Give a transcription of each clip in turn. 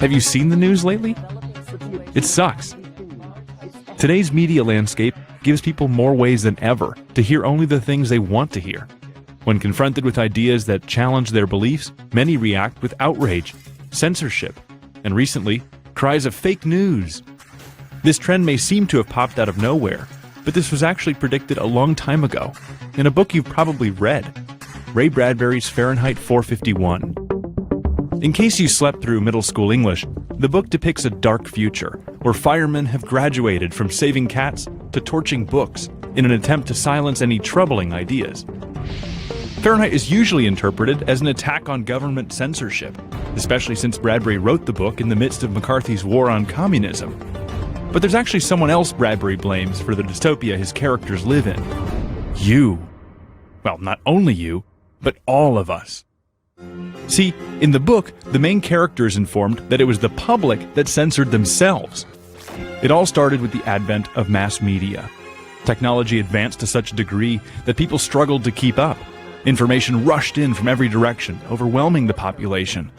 Have you seen the news lately? It sucks. Today's media landscape gives people more ways than ever to hear only the things they want to hear. When confronted with ideas that challenge their beliefs, many react with outrage, censorship, and recently, cries of fake news. This trend may seem to have popped out of nowhere, but this was actually predicted a long time ago, in a book you've probably read, Ray Bradbury's Fahrenheit 451. In case you slept through middle school English, the book depicts a dark future, where firemen have graduated from saving cats to torching books in an attempt to silence any troubling ideas. Fahrenheit is usually interpreted as an attack on government censorship, especially since Bradbury wrote the book in the midst of McCarthy's war on communism. But there's actually someone else Bradbury blames for the dystopia his characters live in. You. Well, not only you, but all of us. See, in the book, the main character is informed that it was the public that censored themselves. It all started with the advent of mass media. Technology advanced to such a degree that people struggled to keep up. Information rushed in from every direction, overwhelming the population.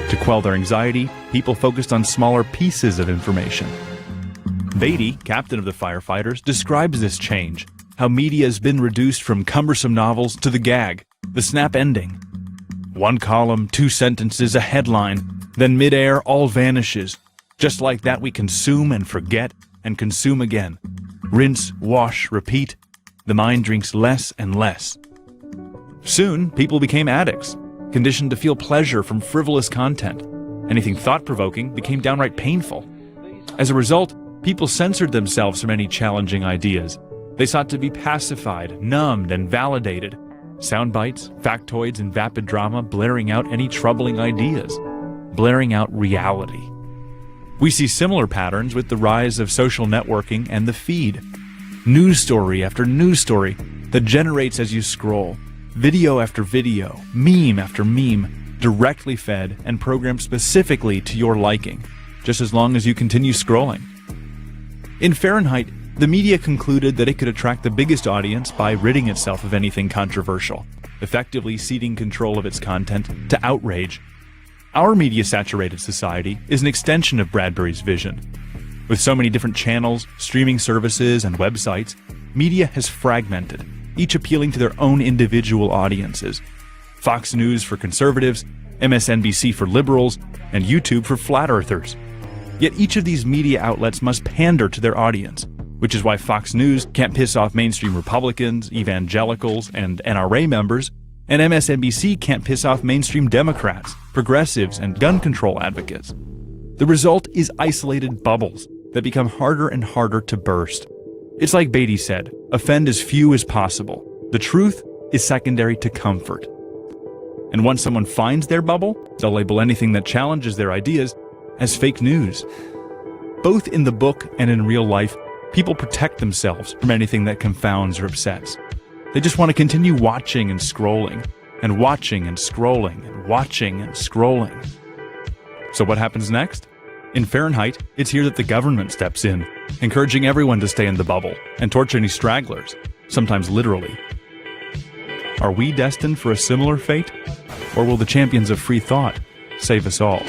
To quell their anxiety, people focused on smaller pieces of information. Beatty, captain of the firefighters, describes this change, how media has been reduced from cumbersome novels to the gag, the snap ending. One column, 2 sentences, a headline, then mid-air all vanishes. Just like that we consume and forget and consume again. Rinse, wash, repeat. The mind drinks less and less. Soon, people became addicts, conditioned to feel pleasure from frivolous content. Anything thought-provoking became downright painful. As a result, people censored themselves from any challenging ideas. They sought to be pacified, numbed, and validated. Sound bites, factoids, and vapid drama blaring out any troubling ideas. Blaring out reality. We see similar patterns with the rise of social networking and the feed. News story after news story that generates as you scroll. Video after video, meme after meme, directly fed and programmed specifically to your liking, just as long as you continue scrolling. In Fahrenheit, the media concluded that it could attract the biggest audience by ridding itself of anything controversial, effectively ceding control of its content to outrage. Our media-saturated society is an extension of Bradbury's vision. With so many different channels, streaming services, and websites, media has fragmented, each appealing to their own individual audiences. Fox News for conservatives, MSNBC for liberals, and YouTube for flat earthers. Yet each of these media outlets must pander to their audience, which is why Fox News can't piss off mainstream Republicans, evangelicals, and NRA members, and MSNBC can't piss off mainstream Democrats, progressives, and gun control advocates. The result is isolated bubbles that become harder and harder to burst. It's like Beatty said, offend as few as possible. The truth is secondary to comfort. And once someone finds their bubble, they'll label anything that challenges their ideas as fake news. Both in the book and in real life, people protect themselves from anything that confounds or upsets. They just want to continue watching and scrolling, and watching and scrolling, and watching and scrolling. So what happens next? In Fahrenheit, it's here that the government steps in, encouraging everyone to stay in the bubble and torch any stragglers, sometimes literally. Are we destined for a similar fate? Or will the champions of free thought save us all?